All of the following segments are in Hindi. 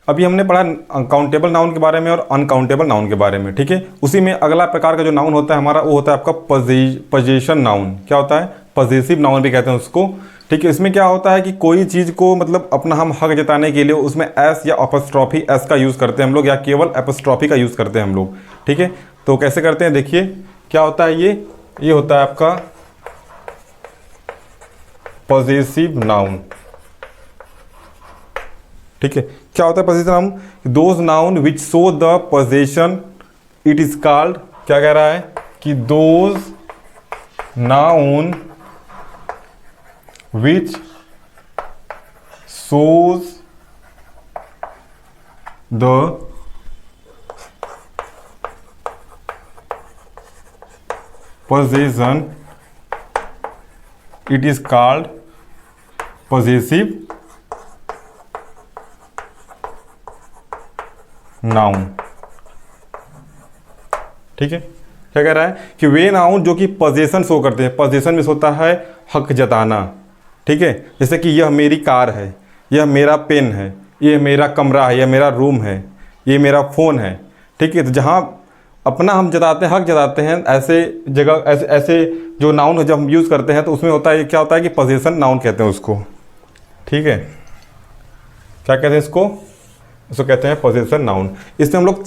अभी हमने पढ़ा काउंटेबल नाउन के बारे में और अनकाउंटेबल नाउन के बारे में, ठीक है। उसी में अगला प्रकार का जो नाउन होता है हमारा वो होता है आपका पजेशन नाउन। क्या होता है? पजेसिव नाउन भी कहते हैं उसको, ठीक है। इसमें क्या होता है कि कोई चीज़ को मतलब अपना हम हक जताने के लिए उसमें एस या अपस्ट्रॉफी एस का यूज़ करते हैं हम लोग, या केवल अपस्ट्रॉफी का यूज़ करते हैं हम लोग, ठीक है। तो कैसे करते हैं देखिए, क्या होता है ये होता है आपका पजेसिव नाउन, ठीक है। क्या होता है possessive noun? Those noun which show the possession it is called, क्या कह रहा है कि those noun which shows the possession it is called possessive noun, ठीक है। क्या कह रहा है कि वे नाउन जो कि पोजेशन शो करते हैं, पोजेशन में होता है हक जताना, ठीक है। जैसे कि यह मेरी कार है, यह मेरा पेन है, ये मेरा कमरा है, यह मेरा रूम है, ये मेरा फ़ोन है, ठीक है। तो जहाँ अपना हम जताते हैं, हक जताते हैं, ऐसे जगह ऐसे जो नाउन है जब हम यूज़ करते हैं तो उसमें होता है, क्या होता है कि पोजेशन नाउन कहते हैं उसको, ठीक है। क्या कहते हैं इसको कहते हैं पोजेशन नाउन। इसमें हम लोग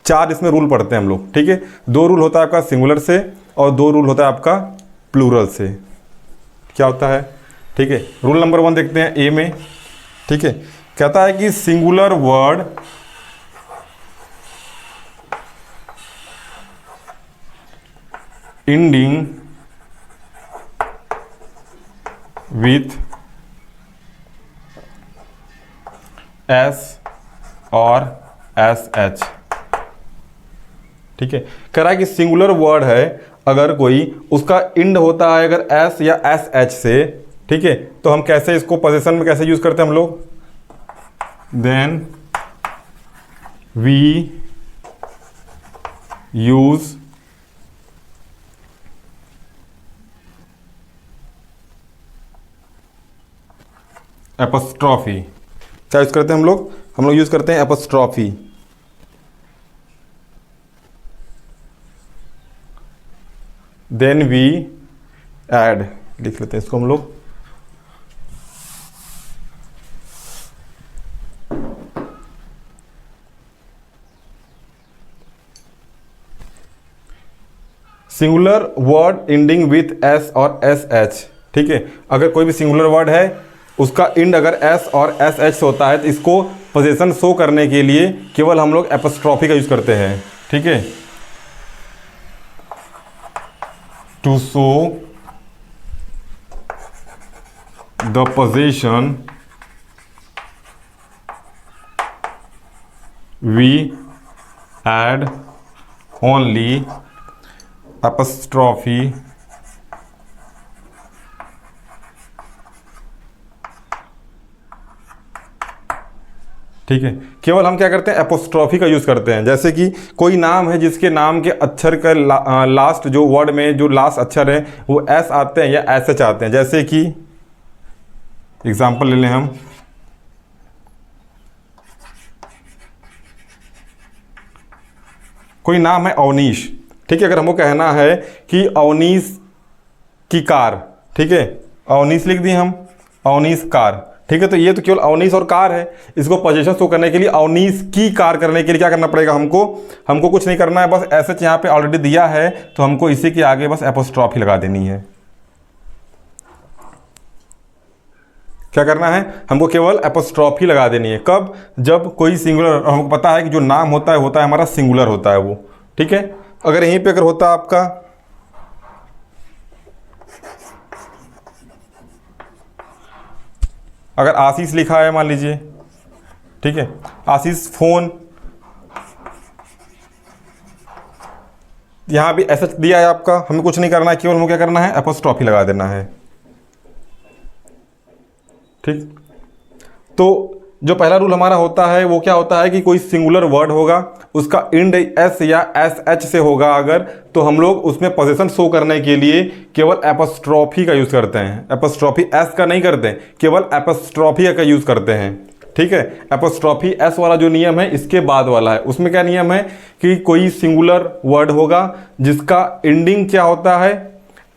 चार इसमें रूल पढ़ते हैं हम लोग, ठीक है। 2 रूल होता है आपका सिंगुलर से और 2 रूल होता है आपका प्लूरल से। क्या होता है, ठीक है। रूल नंबर 1 देखते हैं ए में, ठीक है। कहता है कि singular word ending with S और एस एच, ठीक है। कह रहा है कि सिंगुलर वर्ड है अगर कोई उसका इंड होता है अगर एस या एस एच से, ठीक है, तो हम कैसे इसको पोजीशन में कैसे यूज करते हैं हम लोग, देन वी यूज एपोस्ट्रॉफी। क्या यूज करते हैं हम लोग यूज करते हैं एपोस्ट्रॉफी। देन वी ऐड, लिख लेते हैं इसको हम लोग, singular word ending with S और एस एच, ठीक है। अगर कोई भी सिंगुलर वर्ड है उसका इंड अगर एस और एस एच से होता है तो इसको पोजीशन शो करने के लिए केवल हम लोग एपोस्ट्रॉफी का यूज करते हैं, ठीक है। To show the possession we add only apostrophe ठीक है। केवल हम क्या करते हैं एपोस्ट्रॉफी का यूज़ करते हैं। जैसे कि कोई नाम है जिसके नाम के अक्षर का लास्ट जो वर्ड में जो लास्ट अक्षर है वो एस आते हैं या एस एच आते हैं। जैसे कि एग्जांपल ले लें हम, कोई नाम है अवनीश, ठीक है। अगर हमको कहना है कि अवनीश की कार, ठीक है, अवनीश लिख दिए हम, अवनीश कार, ठीक है। तो ये तो केवल अवनीश और कार है, इसको पोजीशन शो करने के लिए अवनीश की कार करने के लिए क्या करना पड़ेगा हमको कुछ नहीं करना है, बस ऐसे यहाँ पे ऑलरेडी दिया है तो हमको इसी के आगे बस एपोस्ट्रॉफी लगा देनी है। क्या करना है, हमको केवल एपोस्ट्रॉफी लगा देनी है। कब? जब कोई सिंगुलर, हमको पता है कि जो नाम होता है हमारा सिंगुलर होता है वो, ठीक है। अगर यहीं पे अगर होता आपका अगर आशीष लिखा है मान लीजिए, ठीक है, आशीष फोन, यहां भी ऐसा दिया है आपका, हमें कुछ नहीं करना है, केवल हमें क्या करना है एपोस्ट्रॉफी लगा देना है, ठीक। तो जो पहला रूल हमारा होता है वो क्या होता है कि कोई सिंगुलर वर्ड होगा उसका इंड एस या एस एच से होगा अगर, तो हम लोग उसमें पोजीशन शो करने के लिए केवल एपोस्ट्रॉफी का यूज़ करते हैं। एपोस्ट्रॉफी एस का नहीं करते हैं, केवल एपोस्ट्रॉफी का यूज़ करते हैं, ठीक है। एपोस्ट्रॉफी एस वाला जो नियम है इसके बाद वाला है। उसमें क्या नियम है कि कोई सिंगुलर वर्ड होगा जिसका एंडिंग क्या होता है,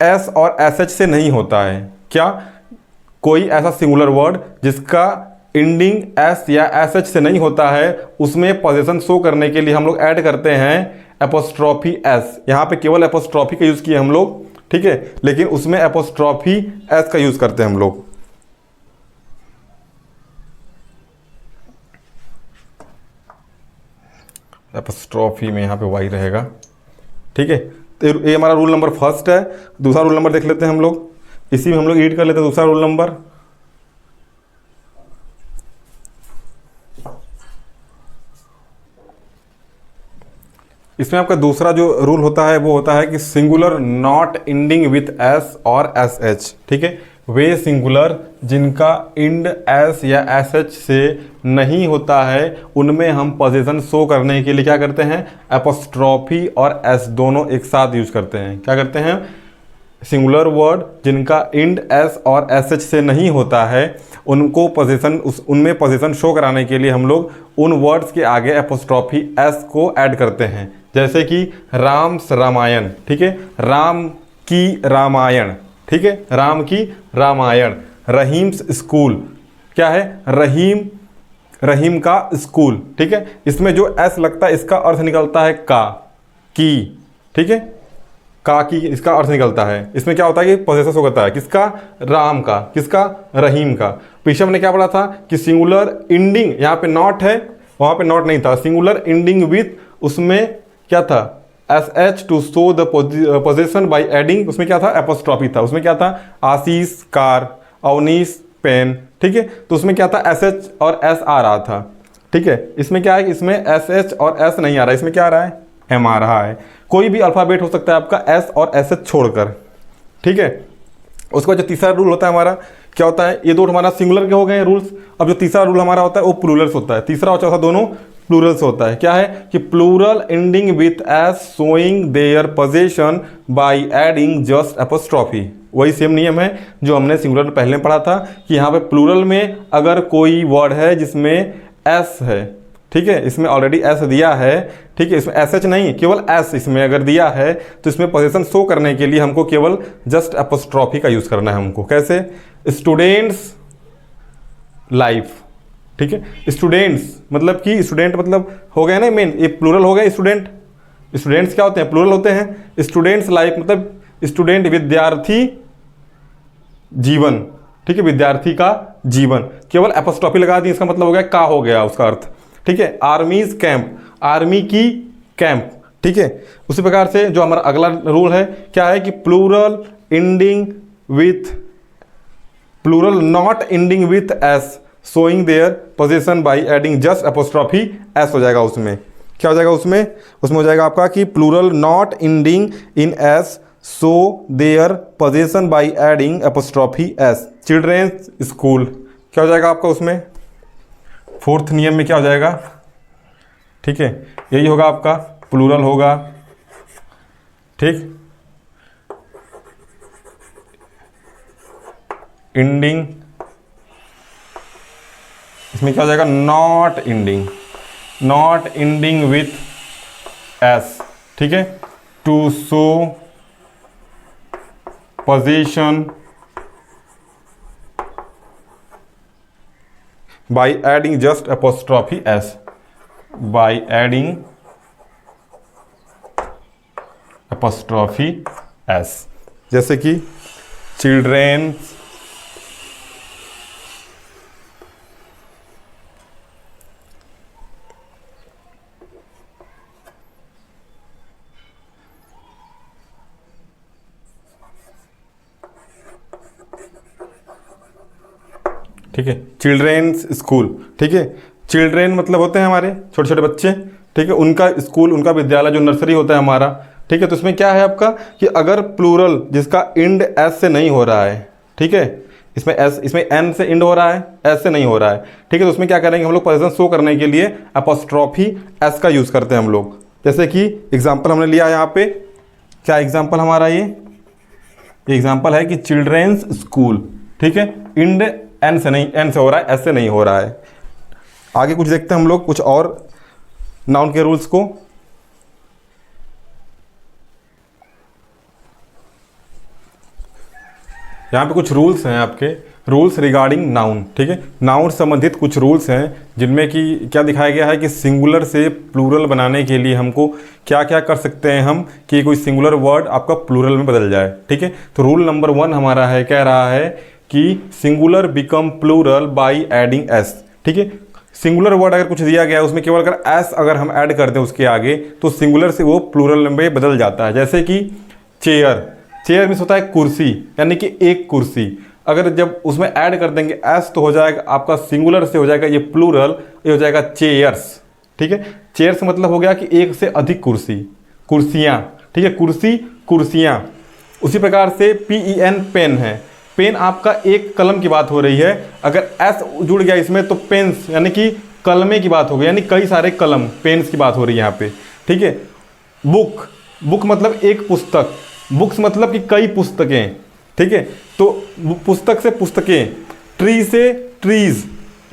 एस और एस एच से नहीं होता है। क्या? कोई ऐसा सिंगुलर वर्ड जिसका एंडिंग एस या एस एच से नहीं होता है, उसमें पोजीशन शो करने के लिए हम लोग ऐड करते हैं एपोस्ट्रॉफी एस। यहाँ पे केवल एपोस्ट्रॉफी का यूज़ किए हम लोग, ठीक है, लेकिन उसमें एपोस्ट्रॉफी एस का यूज़ करते हैं हम लोग। एपोस्ट्रॉफी में यहाँ पे वाई रहेगा, ठीक है। तो ये हमारा रूल नंबर फर्स्ट है। दूसरा रूल नंबर देख लेते हैं हम लोग, इसी में हम लोग एड कर लेते हैं दूसरा रूल नंबर। इसमें आपका दूसरा जो रूल होता है वो होता है कि singular not ending with S और एस एच, ठीक है। वे सिंगुलर जिनका एंड एस या एस एच से नहीं होता है उनमें हम पोजीशन शो करने के लिए क्या करते हैं, एपोस्ट्रॉफी और एस दोनों एक साथ यूज करते हैं। क्या करते हैं? सिंगुलर वर्ड जिनका एंड एस और एस एच से नहीं होता है उनको पोजीशन उनमें पोजीशन शो कराने के लिए हम लोग उन वर्ड्स के आगे एपोस्ट्रॉफी एस को ऐड करते हैं। जैसे कि राम्स रामायण, ठीक है, राम की रामायण, ठीक है, राम की रामायण। रहीम्स स्कूल, क्या है? रहीम का स्कूल, ठीक है। इसमें जो एस लगता है इसका अर्थ निकलता है का, की, ठीक है, का की इसका अर्थ निकलता है। इसमें क्या होता है कि पोजेशन शो करता है किसका? राम का, किसका? रहीम का। पीछे हमने क्या पढ़ा था कि सिंगुलर एंडिंग, यहाँ पे नॉट है, वहाँ पे नॉट नहीं था, सिंगुलर एंडिंग विथ, उसमें क्या था? S H two show the possession by adding, उसमें क्या था? एपोस्ट्रॉफी था। उसमें क्या था? आशीष कार, अवनीश पेन, ठीक है। तो उसमें क्या था? एस एच और एस आ रहा था, ठीक है। इसमें क्या है कि इसमें एस एच और एस नहीं आ रहा है, इसमें क्या आ रहा है? एम आ रहा है। कोई भी अल्फ़ाबेट हो सकता है आपका एस और एस एच छोड़कर, ठीक है। उसके बाद जो तीसरा रूल होता है हमारा, क्या होता है? ये दो हमारा सिंगुलर के हो गए रूल्स। अब जो तीसरा रूल हमारा होता है वो प्लूरल्स होता है। तीसरा और चौथा दोनों प्लूरल्स होता है। क्या है कि plural ending with S showing their possession by adding just apostrophe. वही सेम नियम है जो हमने सिंगुलर में पहले पढ़ा था कि यहाँ पे प्लूरल में अगर कोई वर्ड है जिसमें एस है, ठीक है, इसमें ऑलरेडी एस दिया है, ठीक है, इसमें एस एच नहीं, केवल एस इसमें अगर दिया है तो इसमें पोजीशन शो करने के लिए हमको केवल जस्ट एपोस्ट्रॉफी का यूज़ करना है हमको। कैसे? स्टूडेंट्स लाइफ, ठीक है। स्टूडेंट्स मतलब कि स्टूडेंट मतलब हो गया ना मेन, ये प्लूरल हो गया स्टूडेंट। स्टूडेंट्स क्या होते हैं? प्लूरल होते हैं। स्टूडेंट्स लाइफ मतलब स्टूडेंट विद्यार्थी जीवन, ठीक है, विद्यार्थी का जीवन। केवल एपोस्ट्रॉफी लगा दी, इसका मतलब हो गया का, हो गया उसका अर्थ, ठीक है। आर्मीज कैंप, आर्मी की कैंप, ठीक है। उसी प्रकार से जो हमारा अगला रूल है क्या है कि plural ending with, plural not ending with S showing their possession by adding just apostrophe S हो जाएगा। उसमें क्या हो जाएगा? उसमें हो जाएगा आपका कि plural not ending in S show their possession by adding apostrophe S. Children's school क्या हो जाएगा आपका? उसमें फोर्थ नियम में क्या हो जाएगा? ठीक है, यही होगा आपका, प्लूरल होगा, ठीक, एंडिंग, इसमें क्या हो जाएगा? Not ending, not ending with S, ठीक है, to show possession by adding just apostrophe s, by adding apostrophe s, जैसे कि children, ठीक है, चिल्ड्रेन्स स्कूल, ठीक है। चिल्ड्रेन मतलब होते हैं हमारे छोटे छोटे बच्चे, ठीक है, उनका स्कूल, उनका विद्यालय जो नर्सरी होता है हमारा, ठीक है। तो इसमें क्या है आपका कि अगर प्लूरल जिसका एंड एस से नहीं हो रहा है, ठीक है, इसमें एस, इसमें एन से एंड हो रहा है, एस से नहीं हो रहा है, ठीक है, तो उसमें क्या करेंगे हम लोग? पोजीशन शो करने के लिए एपोस्ट्रॉफी एस का यूज़ करते हैं हम लोग। जैसे कि एग्जाम्पल हमने लिया यहाँ पे, क्या एग्जाम्पल हमारा ये एग्जाम्पल है कि चिल्ड्रेन्स स्कूल, ठीक है, एंड एन से नहीं, एन से हो रहा है, एस से नहीं हो रहा है। आगे कुछ देखते हैं हम लोग कुछ और नाउन के रूल्स को। यहाँ पे कुछ रूल्स हैं आपके, रूल्स रिगार्डिंग नाउन, ठीक है। नाउन संबंधित कुछ रूल्स हैं जिनमें कि क्या दिखाया गया है कि सिंगुलर से प्लूरल बनाने के लिए हमको क्या क्या कर सकते हैं हम कि कोई सिंगुलर वर्ड आपका प्लूरल में बदल जाए, ठीक है। तो रूल नंबर 1 हमारा है, कह रहा है कि singular become plural by adding S, ठीक है। सिंगुलर वर्ड अगर कुछ दिया गया है उसमें केवल अगर एस अगर हम ऐड कर दें उसके आगे तो सिंगुलर से वो प्लूरल में बदल जाता है। जैसे कि चेयर, चेयर मीन्स होता है कुर्सी, यानी कि एक कुर्सी, अगर जब उसमें ऐड कर देंगे एस तो हो जाएगा आपका सिंगुलर से हो जाएगा ये प्लूरल, ये हो जाएगा चेयर्स, ठीक है। चेयर्स मतलब हो गया कि एक से अधिक कुर्सी, कुर्सियाँ, ठीक है, कुर्सी कुर्सियाँ। उसी प्रकार से PEN पेन है, पेन आपका एक कलम की बात हो रही है, अगर एस जुड़ गया इसमें तो पेन्स यानी कि कलमे की बात हो गई, यानी कई सारे कलम, पेन्स की बात हो रही है यहाँ पे, ठीक है। बुक, बुक मतलब एक पुस्तक, बुक्स मतलब कि कई पुस्तकें, ठीक है। तो पुस्तक से पुस्तकें, ट्री से ट्रीज,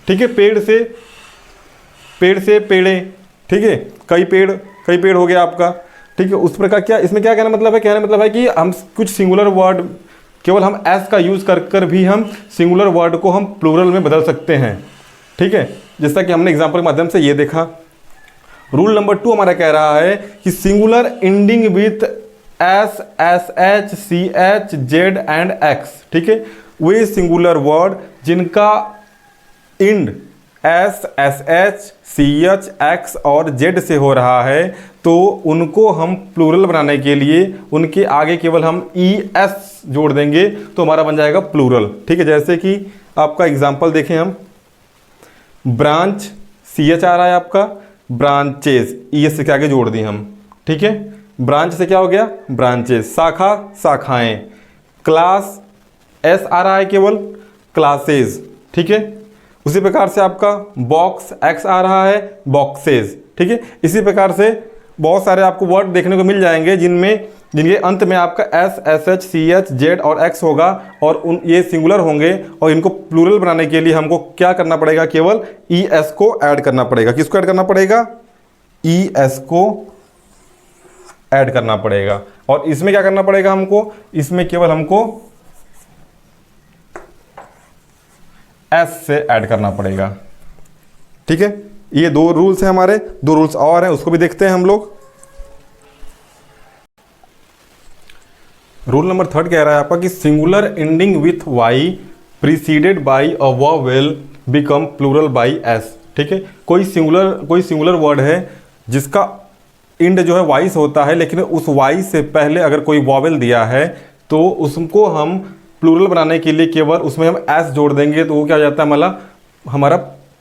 ठीक है, पेड़ से पेड़े, ठीक है, कई पेड़ हो गया आपका, ठीक है। उस प्रकार क्या इसमें क्या कहना मतलब है, कहने मतलब है कि हम कुछ सिंगुलर वर्ड केवल हम एस का यूज़ कर भी हम सिंगुलर वर्ड को हम प्लूरल में बदल सकते हैं, ठीक है। जैसा कि हमने एग्जाम्पल के माध्यम से ये देखा। रूल नंबर 2 हमारा कह रहा है कि singular ending with S, S H, C H, Z and X, ठीक है, वे सिंगुलर वर्ड जिनका end S, S H, C H, X और जेड से हो रहा है तो उनको हम प्लूरल बनाने के लिए उनके आगे केवल हम ई एस जोड़ देंगे तो हमारा बन जाएगा प्लूरल, ठीक है। जैसे कि आपका एग्जाम्पल देखें हम, ब्रांच सी एच आ रहा है आपका, ब्रांचेस ई एस से आगे जोड़ दी हम, ठीक है। ब्रांच से क्या हो गया, ब्रांचेस, शाखा शाखाएं, क्लास एस आ रहा है केवल, क्लासेस, ठीक है। उसी प्रकार से आपका बॉक्स एक्स आ रहा है, बॉक्सेस, ठीक है। इसी प्रकार से बहुत सारे आपको वर्ड देखने को मिल जाएंगे जिनके अंत में आपका S, S H, C H, Z और एक्स होगा और ये सिंगुलर होंगे और इनको प्लूरल बनाने के लिए हमको क्या करना पड़ेगा, केवल ई एस को ऐड करना पड़ेगा। किसको ऐड करना पड़ेगा, ई एस को ऐड करना पड़ेगा। और इसमें क्या करना पड़ेगा हमको, इसमें केवल हमको एस से ऐड करना पड़ेगा, ठीक है। ये 2 रूल्स हैं हमारे, 2 रूल्स और हैं उसको भी देखते हैं हम लोग। रूल नंबर 3 कह रहा है आपका कि singular ending with Y preceded by a vowel become plural by S, ठीक है। कोई सिंगुलर वर्ड है जिसका इंड जो है वाई से होता है लेकिन उस वाई से पहले अगर कोई वॉवेल दिया है तो उसको हम प्लूरल बनाने के लिए केवल उसमें हम एस जोड़ देंगे तो वो क्या हो जाता है, मतलब हमारा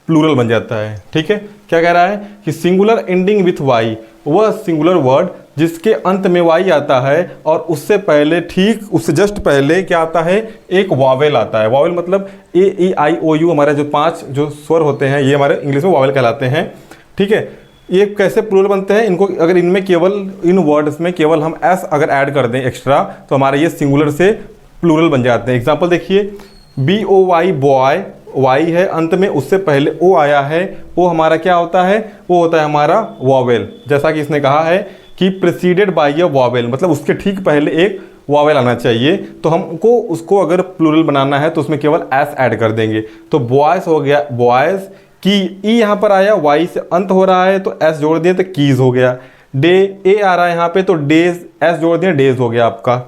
प्लूरल बन जाता है, ठीक है। क्या कह रहा है कि सिंगुलर एंडिंग विथ वाई, वह सिंगुलर वर्ड जिसके अंत में वाई आता है और उससे पहले ठीक उससे जस्ट पहले क्या आता है, एक वॉवेल आता है। वॉवेल मतलब ए ई आई ओ यू, हमारे जो 5 जो स्वर होते हैं ये हमारे इंग्लिश में वॉवेल कहलाते हैं, ठीक है। ये कैसे प्लूरल बनते हैं, इनको अगर इनमें केवल इन वर्ड्स में केवल हम एस अगर ऐड कर दें एक्स्ट्रा तो हमारे ये सिंगुलर से प्लूरल बन जाते हैं। एग्जांपल देखिए, BOY बॉय, वाई है अंत में, उससे पहले ओ आया है, वो हमारा क्या होता है, वो होता है हमारा वॉवेल। जैसा कि इसने कहा है कि प्रीसीडेड बाय अ वॉवेल, मतलब उसके ठीक पहले एक वॉवेल आना चाहिए। तो हमको उसको अगर प्लूरल बनाना है तो उसमें केवल एस ऐड कर देंगे। तो बॉयज़ हो गया बॉयज़, की ई यहाँ पर आया, वाई से अंत हो रहा है तो एस जोड़ दिए तो कीज हो गया। डे ए आ रहा है यहाँ पे तो डेज, एस जोड़ दिए डेज हो गया आपका,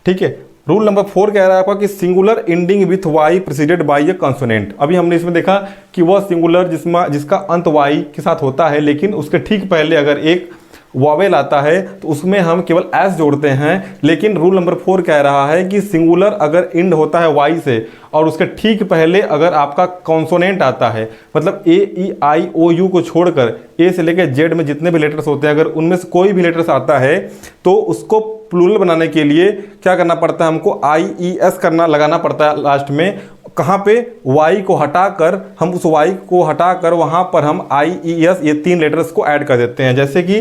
ठीक है। रूल नंबर 4 कह रहा है आपका कि singular ending with Y preceded by a consonant. अभी हमने इसमें देखा कि वह सिंगुलर जिसका अंत वाई के साथ होता है लेकिन उसके ठीक पहले अगर एक वॉवेल आता है तो उसमें हम केवल एस जोड़ते हैं। लेकिन रूल नंबर 4 कह रहा है कि सिंगुलर अगर इंड होता है वाई से और उसके ठीक पहले अगर आपका कॉन्सोनेंट आता है, मतलब ए ई आई ओ यू को छोड़कर ए से लेकर जेड में जितने भी लेटर्स होते हैं अगर उनमें से कोई भी लेटर्स आता है तो उसको प्लूरल बनाने के लिए क्या करना पड़ता है, हमको आई ई एस लगाना पड़ता है लास्ट में। कहाँ पे, वाई को हटाकर, हम उस वाई को हटाकर वहाँ पर हम आई ई एस ये 3 लेटर्स को ऐड कर देते हैं। जैसे कि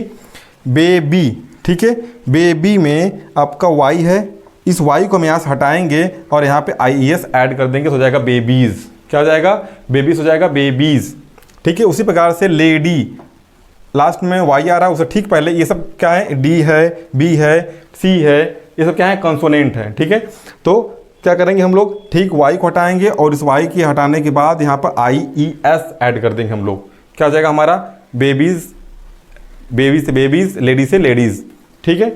बेबी, ठीक है, बेबी में आपका वाई है, इस वाई को हम यहाँ से हटाएंगे और यहाँ पे आई ई एस ऐड कर देंगे तो हो जाएगा बेबीज़। क्या हो जाएगा, बेबीज़ हो जाएगा, बेबीज़, ठीक है। उसी प्रकार से लेडी, लास्ट में वाई आ रहा है उससे ठीक पहले ये सब क्या है, डी है, बी है, सी है, ये सब क्या है, कंसोनेंट है। ठीक है, तो क्या करेंगे हम लोग, ठीक वाई को हटाएंगे और इस वाई की हटाने के बाद यहाँ पर आई ई एस ऐड कर देंगे हम लोग। क्या हो जाएगा हमारा, बेबीज, बेबी से बेबीज, लेडी से लेडीज। ठीक है,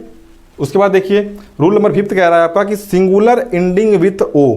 उसके बाद देखिए रूल नंबर 5 कह रहा है आपका कि singular ending with O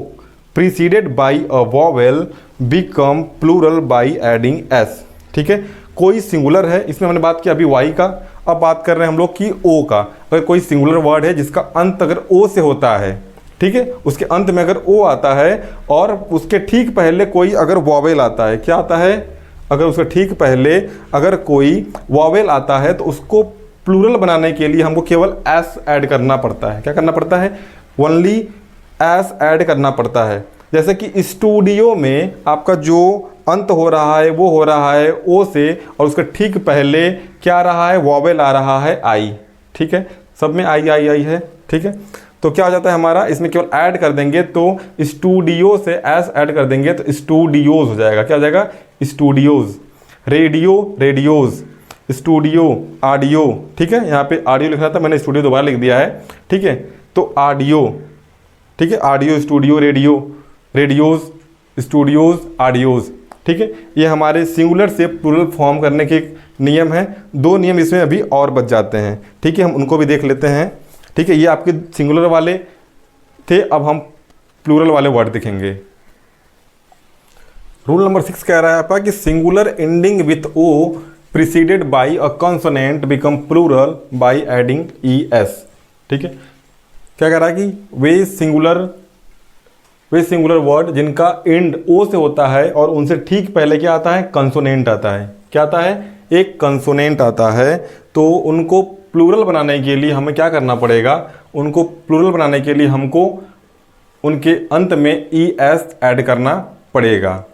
preceded by a vowel become plural by adding S. ठीक है, कोई सिंगुलर है, इसमें हमने बात की अभी वाई का, अब बात कर रहे हैं हम लोग की ओ का। अगर कोई सिंगुलर वर्ड है जिसका अंत अगर ओ से होता है, ठीक है, उसके अंत में अगर ओ आता है और उसके ठीक पहले कोई अगर वॉवेल आता है, क्या आता है, अगर उसके ठीक पहले अगर कोई वॉवेल आता है तो उसको प्लूरल बनाने के लिए हमको केवल एस ऐड करना पड़ता है। क्या करना पड़ता है, ओनली एस ऐड करना पड़ता है। जैसे कि स्टूडियो में आपका जो अंत हो रहा है वो हो रहा है ओ से और उसके ठीक पहले क्या आ रहा है, वॉवेल आ रहा है आई। ठीक है, सब में आई आई आई है। ठीक है, तो क्या हो जाता है हमारा, इसमें केवल ऐड कर देंगे तो स्टूडियो से एस ऐड कर देंगे तो स्टूडियोज हो जाएगा। क्या हो जाएगा, studios. Radio, radios. Studio, audio. ठीक है, यहाँ पे ऑडियो लिखना था, मैंने स्टूडियो दोबारा लिख दिया है। ठीक है, तो ऑडियो, ठीक है, audio, studio, radio, radios, studios, audios. ठीक है, ये हमारे सिंगुलर से प्लूरल फॉर्म करने के नियम हैं। 2 नियम इसमें अभी और बच जाते हैं। ठीक है, हम उनको भी देख लेते हैं। ठीक है, ये आपके सिंगुलर वाले थे, अब हम प्लूरल वाले वर्ड देखेंगे। रूल नंबर 6 कह रहा है आपका कि singular ending with O preceded by a consonant become plural by adding E S. ठीक है, क्या कह रहा है कि वे सिंगुलर वर्ड जिनका एंड ओ से होता है और उनसे ठीक पहले क्या आता है, कंसोनेंट आता है। क्या आता है, एक कंसोनेंट आता है, तो उनको प्लूरल बनाने के लिए हमें क्या करना पड़ेगा, उनको प्लूरल बनाने के लिए हमको उनके अंत में ई एस ऐड करना पड़ेगा।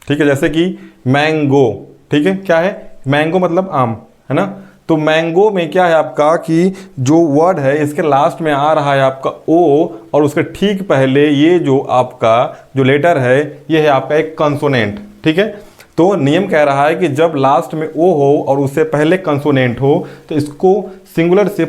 ठीक है, जैसे कि मैंगो। ठीक है, क्या है, मैंगो मतलब आम, है ना। तो मैंगो में क्या है आपका कि जो वर्ड है इसके लास्ट में आ रहा है आपका ओ और उसके ठीक पहले ये जो आपका जो लेटर है ये है आपका एक कंसोनेंट। ठीक है, तो नियम कह रहा है कि जब लास्ट में ओ हो और उससे पहले कंसोनेंट हो तो इसको सिंगुलर से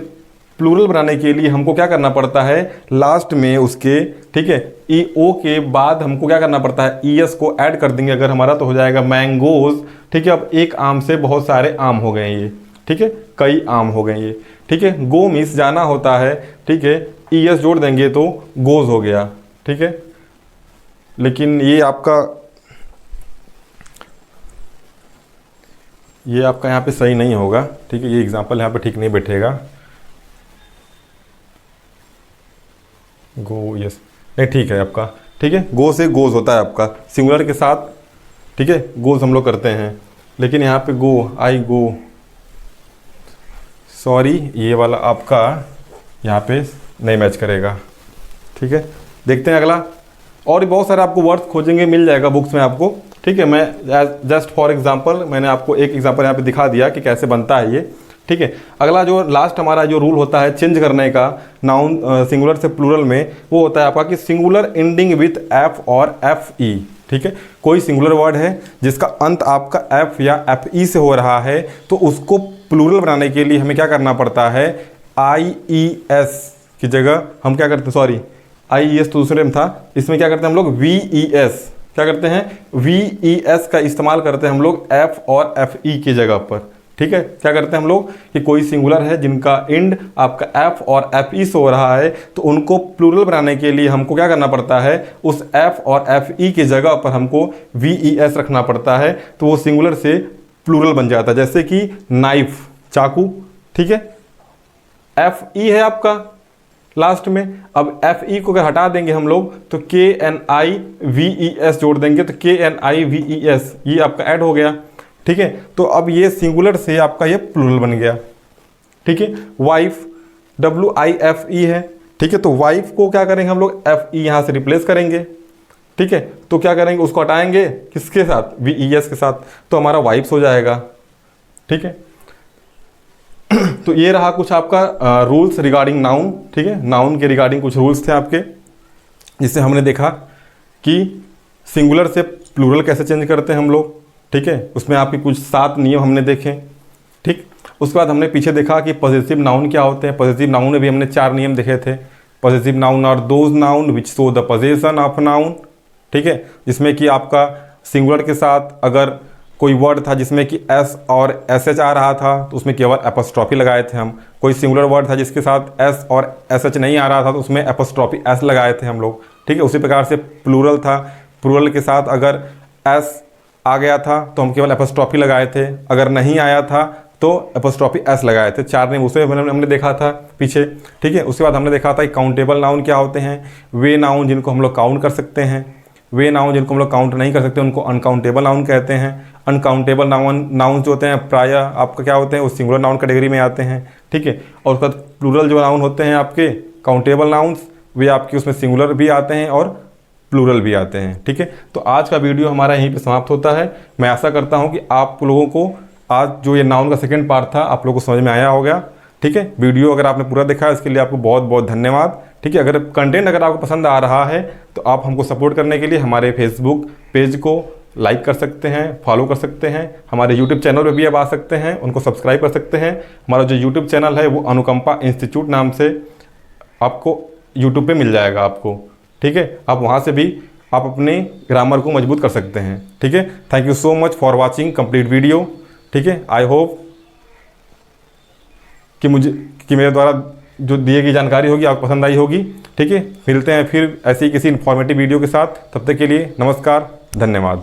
प्लूरल बनाने के लिए हमको क्या करना पड़ता है, लास्ट में उसके, ठीक है, ई ओ के बाद हमको क्या करना पड़ता है, ई एस को ऐड कर देंगे अगर हमारा, तो हो जाएगा मैंगोज। ठीक है, अब एक आम से बहुत सारे आम हो गए ये। ठीक है, कई आम हो गए ये। ठीक है, गो मीन्स जाना होता है। ठीक है, ई एस जोड़ देंगे तो गोज हो गया। ठीक है, लेकिन ये आपका यहाँ पे सही नहीं होगा। ठीक है, ये एग्जांपल यहाँ पे ठीक नहीं बैठेगा। गो, यस, नहीं ठीक है आपका। ठीक है, गो से गोज होता है आपका सिंगुलर के साथ। ठीक है, गोज हम लोग करते हैं, लेकिन यहाँ पे गो, आई गो, सॉरी ये वाला आपका यहाँ पे नहीं मैच करेगा। ठीक है, देखते हैं अगला। और भी बहुत सारे आपको वर्ड्स खोजेंगे, मिल जाएगा बुक्स में आपको। ठीक है, मैं जस्ट फॉर एग्जांपल मैंने आपको एक एग्जांपल यहाँ पे दिखा दिया कि कैसे बनता है ये। ठीक है, अगला जो लास्ट हमारा जो रूल होता है चेंज करने का नाउन सिंगुलर से प्लूरल में, वो होता है आपका कि सिंगुलर एंडिंग विथ एफ और एफ ई। ठीक है, कोई सिंगुलर वर्ड है जिसका अंत आपका एफ या एफ ई से हो रहा है तो उसको प्लूरल बनाने के लिए हमें क्या करना पड़ता है, आई ई एस की जगह हम क्या करते हैं, सॉरी आई ई एस तो दूसरे में था, इसमें क्या करते हैं हम लोग, वी ई एस। क्या करते हैं, वी ई एस का इस्तेमाल करते हैं हम लोग एफ और एफ ई की जगह पर। ठीक है, क्या करते हैं हम लोग कि कोई सिंगुलर है जिनका एंड आपका एफ और एफ ई से हो रहा है तो उनको प्लूरल बनाने के लिए हमको क्या करना पड़ता है, उस एफ और एफ ई की जगह पर हमको वी ई एस रखना पड़ता है, तो वो सिंगुलर से प्लूरल बन जाता है। जैसे कि नाइफ, चाकू। ठीक है, एफ ई है आपका लास्ट में, अब एफ ई को अगर हटा देंगे हम लोग तो के एन आई वी ई एस जोड़ देंगे तो के एन आई वी ई एस ये आपका ऐड हो गया। ठीक है, तो अब ये सिंगुलर से आपका ये प्लूरल बन गया। ठीक है, wife, W I F E है। ठीक है, तो वाइफ को क्या करेंगे हम लोग, एफ ई यहाँ से रिप्लेस करेंगे। ठीक है, तो क्या करेंगे, उसको हटाएंगे किसके साथ, वी ई एस के साथ, तो हमारा वाइफ्स हो जाएगा। ठीक है, तो ये रहा कुछ आपका रूल्स रिगार्डिंग नाउन। ठीक है, नाउन के रिगार्डिंग कुछ रूल्स थे आपके, जिससे हमने देखा कि सिंगुलर से प्लूरल कैसे चेंज करते हैं हम लोग। ठीक है, उसमें आपके कुछ 7 नियम हमने देखे। ठीक, उसके बाद हमने पीछे देखा कि पॉजिटिव नाउन क्या होते हैं। पॉजिटिव नाउन में भी हमने 4 नियम देखे थे। Positive noun are those noun which show the possession of noun. ठीक है, जिसमें कि आपका सिंगुलर के साथ अगर कोई वर्ड था जिसमें कि एस और एस एच आ रहा था तो उसमें केवल एपोस्ट्रॉफी लगाए थे हम। कोई सिंगुलर वर्ड था जिसके साथ एस और एस एच नहीं आ रहा था तो उसमें एपोस्ट्रॉफी एस लगाए थे हम लोग। ठीक है, उसी प्रकार से प्लूरल था, प्लूरल के साथ अगर एस आ गया था तो हम केवल एपोस्ट्रॉफी लगाए थे, अगर नहीं आया था तो एपोस्ट्रॉफी एस लगाए थे। 4 नियम उसमें हमने देखा था पीछे। ठीक है, उसके बाद हमने देखा था कि काउंटेबल नाउन क्या होते हैं, वे नाउन जिनको हम लोग काउंट कर सकते हैं, वे नाउन जिनको हम लोग काउंट नहीं कर सकते उनको अनकाउंटेबल नाउन कहते हैं। अनकाउंटेबल नाउन जो होते हैं प्रायः आपका क्या होते हैं, वो सिंगुलर नाउन कैटेगरी में आते हैं। ठीक है, और उसके बाद प्लूरल जो नाउन होते हैं आपके काउंटेबल नाउन्स, वे आपके उसमें सिंगुलर भी आते हैं और प्लूरल भी आते हैं। ठीक है, तो आज का वीडियो हमारा यहीं पे समाप्त होता है। मैं आशा करता हूँ कि आप लोगों को आज जो ये नाउन का सेकंड पार्ट था आप लोगों को समझ में आया होगा। ठीक है, वीडियो अगर आपने पूरा देखा इसके लिए आपको बहुत बहुत धन्यवाद। ठीक है, अगर कंटेंट अगर आपको पसंद आ रहा है तो आप हमको सपोर्ट करने के लिए हमारे फेसबुक पेज को लाइक कर सकते हैं, फॉलो कर सकते हैं। हमारे यूट्यूब चैनल पे भी आप आ सकते हैं, उनको सब्सक्राइब कर सकते हैं। हमारा जो यूट्यूब चैनल है वो अनुकंपा इंस्टीट्यूट नाम से आपको यूट्यूब पे मिल जाएगा आपको। ठीक है, आप वहाँ से भी आप अपने ग्रामर को मजबूत कर सकते हैं। ठीक है, thank you so much for watching complete video. ठीक है, आई होप कि मेरे द्वारा जो दिए गई जानकारी होगी आपको पसंद आई होगी। ठीक है, मिलते हैं फिर ऐसी किसी इन्फॉर्मेटिव वीडियो के साथ। तब तक के लिए नमस्कार, धन्यवाद।